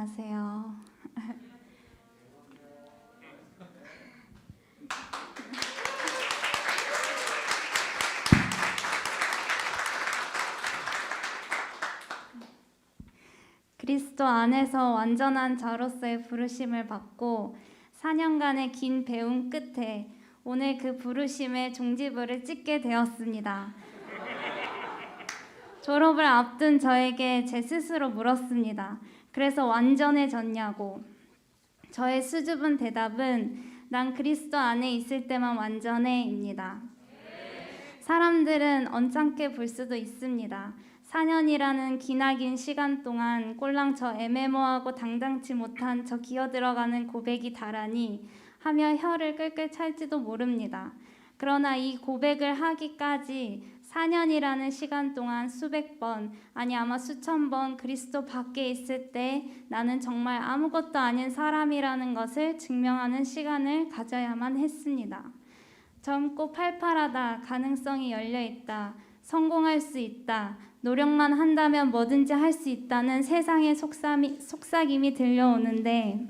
안녕하세요. 그리스도 안에서 완전한 자로서의 부르심을 받고 4년간의 긴 배움 끝에 오늘 그 부르심의 종지부를 찍게 되었습니다. 졸업을 앞둔 저에게 제 스스로 물었습니다. 그래서 완전해졌냐고. 저의 수줍은 대답은 난 그리스도 안에 있을 때만 완전해입니다. 사람들은 언짢게 볼 수도 있습니다. 4년이라는 기나긴 시간 동안 꼴랑 저 애매모하고 당당치 못한 저 기어들어가는 고백이 다라니 하며 혀를 끌끌 찰지도 모릅니다. 그러나 이 고백을 하기까지 4년이라는 시간 동안 수백 번, 아니 아마 수천 번 그리스도 밖에 있을 때 나는 정말 아무것도 아닌 사람이라는 것을 증명하는 시간을 가져야만 했습니다. 젊고 팔팔하다, 가능성이 열려있다, 성공할 수 있다, 노력만 한다면 뭐든지 할 수 있다는 세상의 속삭임이 들려오는데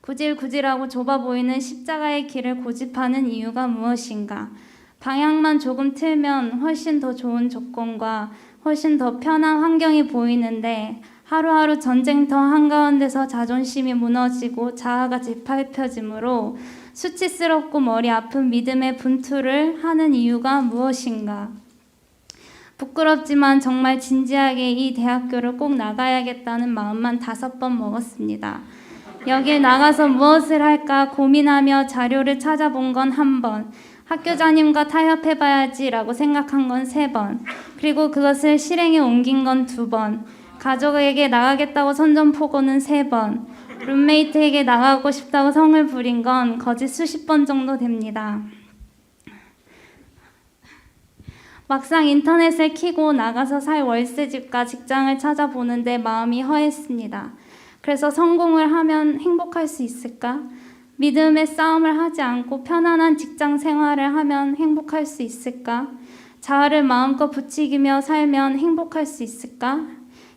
구질구질하고 좁아 보이는 십자가의 길을 고집하는 이유가 무엇인가? 방향만 조금 틀면 훨씬 더 좋은 조건과 훨씬 더 편한 환경이 보이는데 하루하루 전쟁터 한가운데서 자존심이 무너지고 자아가 짓밟혀지므로 수치스럽고 머리 아픈 믿음의 분투를 하는 이유가 무엇인가? 부끄럽지만 정말 진지하게 이 대학교를 꼭 나가야겠다는 마음만 5번 먹었습니다. 여길 나가서 무엇을 할까 고민하며 자료를 찾아본 건 1번, 학교장님과 타협해봐야지 라고 생각한 건 3번, 그리고 그것을 실행에 옮긴 건 2번, 가족에게 나가겠다고 선전포고는 3번, 룸메이트에게 나가고 싶다고 성을 부린 건 거짓 수십 번 정도 됩니다. 막상 인터넷을 켜고 나가서 살 월세집과 직장을 찾아보는데 마음이 허했습니다. 그래서 성공을 하면 행복할 수 있을까? 믿음의 싸움을 하지 않고 편안한 직장 생활을 하면 행복할 수 있을까? 자아를 마음껏 부추기며 살면 행복할 수 있을까?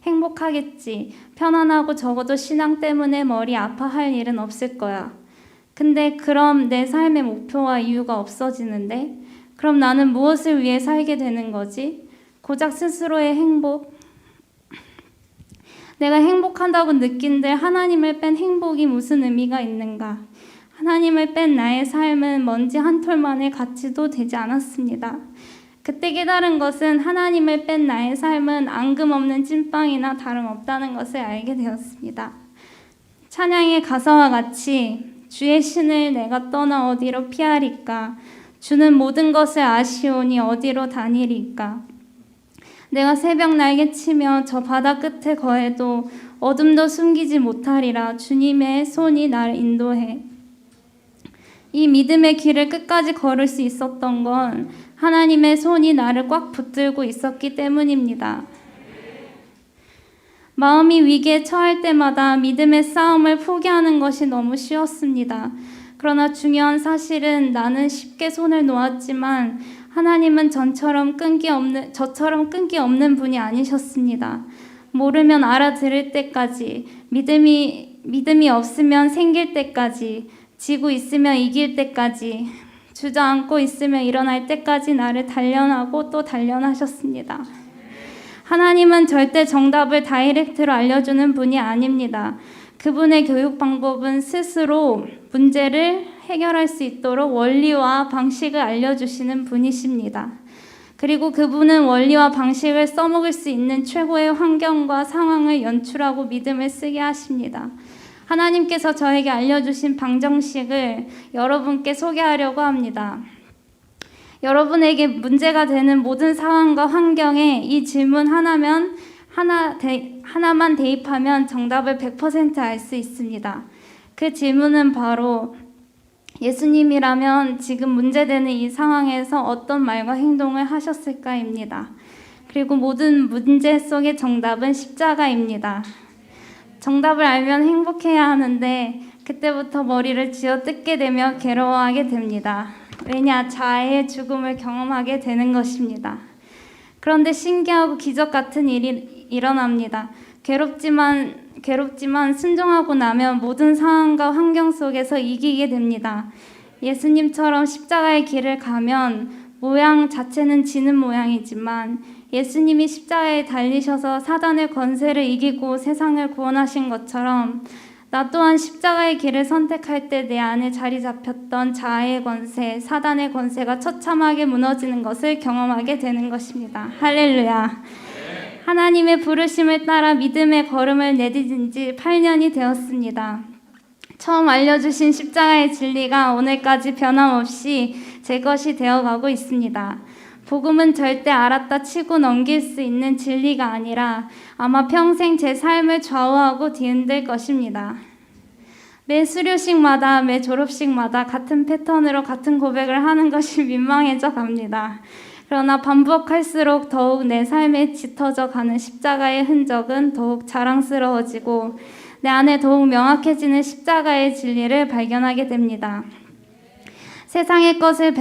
행복하겠지. 편안하고 적어도 신앙 때문에 머리 아파할 일은 없을 거야. 근데 그럼 내 삶의 목표와 이유가 없어지는데? 그럼 나는 무엇을 위해 살게 되는 거지? 고작 스스로의 행복? 내가 행복한다고 느낀들 하나님을 뺀 행복이 무슨 의미가 있는가? 하나님을 뺀 나의 삶은 먼지 한 톨만의 가치도 되지 않았습니다. 그때 깨달은 것은 하나님을 뺀 나의 삶은 앙금 없는 찐빵이나 다름없다는 것을 알게 되었습니다. 찬양의 가사와 같이 주의 신을 내가 떠나 어디로 피하리까? 주는 모든 것을 아시오니 어디로 다니리까? 내가 새벽 날개치며 저 바다 끝에 거해도 어둠도 숨기지 못하리라. 주님의 손이 나를 인도해. 이 믿음의 길을 끝까지 걸을 수 있었던 건 하나님의 손이 나를 꽉 붙들고 있었기 때문입니다. 마음이 위기에 처할 때마다 믿음의 싸움을 포기하는 것이 너무 쉬웠습니다. 그러나 중요한 사실은 나는 쉽게 손을 놓았지만 하나님은 저처럼 끈기 없는 분이 아니셨습니다. 모르면 알아들을 때까지, 믿음이 없으면 생길 때까지, 지고 있으면 이길 때까지, 주저앉고 있으면 일어날 때까지 나를 단련하고 또 단련하셨습니다. 하나님은 절대 정답을 다이렉트로 알려주는 분이 아닙니다. 그분의 교육 방법은 스스로 문제를 해결할 수 있도록 원리와 방식을 알려주시는 분이십니다. 그리고 그분은 원리와 방식을 써먹을 수 있는 최고의 환경과 상황을 연출하고 믿음을 쓰게 하십니다. 하나님께서 저에게 알려주신 방정식을 여러분께 소개하려고 합니다. 여러분에게 문제가 되는 모든 상황과 환경에 이 질문 하나만 대입하면 정답을 100% 알 수 있습니다. 그 질문은 바로 예수님이라면 지금 문제되는 이 상황에서 어떤 말과 행동을 하셨을까입니다. 그리고 모든 문제 속의 정답은 십자가입니다. 정답을 알면 행복해야 하는데 그때부터 머리를 쥐어뜯게 되며 괴로워하게 됩니다. 왜냐? 자아의 죽음을 경험하게 되는 것입니다. 그런데 신기하고 기적 같은 일이 일어납니다. 괴롭지만 순종하고 나면 모든 상황과 환경 속에서 이기게 됩니다. 예수님처럼 십자가의 길을 가면 모양 자체는 지는 모양이지만 예수님이 십자가에 달리셔서 사단의 권세를 이기고 세상을 구원하신 것처럼 나 또한 십자가의 길을 선택할 때 내 안에 자리 잡혔던 자아의 권세, 사단의 권세가 처참하게 무너지는 것을 경험하게 되는 것입니다. 할렐루야. 하나님의 부르심을 따라 믿음의 걸음을 내디딘 지 8년이 되었습니다. 처음 알려주신 십자가의 진리가 오늘까지 변함없이 제 것이 되어가고 있습니다. 복음은 절대 알았다 치고 넘길 수 있는 진리가 아니라 아마 평생 제 삶을 좌우하고 뒤흔들 것입니다. 매 수료식마다 매 졸업식마다 같은 패턴으로 같은 고백을 하는 것이 민망해져 갑니다. 그러나 반복할수록 더욱 내 삶에 짙어져 가는 십자가의 흔적은 더욱 자랑스러워지고 내 안에 더욱 명확해지는 십자가의 진리를 발견하게 됩니다. 세상의 것을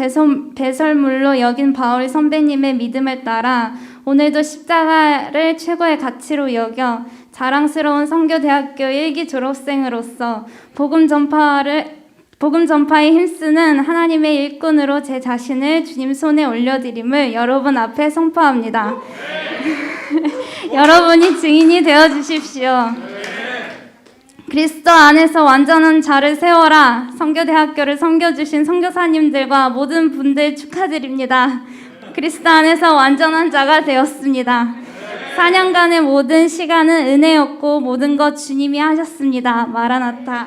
배설물로 여긴 바울 선배님의 믿음을 따라 오늘도 십자가를 최고의 가치로 여겨 자랑스러운 선교대학교 1기 졸업생으로서 복음 전파에 힘쓰는 하나님의 일꾼으로 제 자신을 주님 손에 올려드림을 여러분 앞에 선포합니다. 여러분이 증인이 되어주십시오. 그리스도 안에서 완전한 자를 세워라. 선교대학교를 섬겨주신 선교사님들과 모든 분들 축하드립니다. 그리스도 안에서 완전한 자가 되었습니다. 4년간의 모든 시간은 은혜였고 모든 것 주님이 하셨습니다. 마라나타.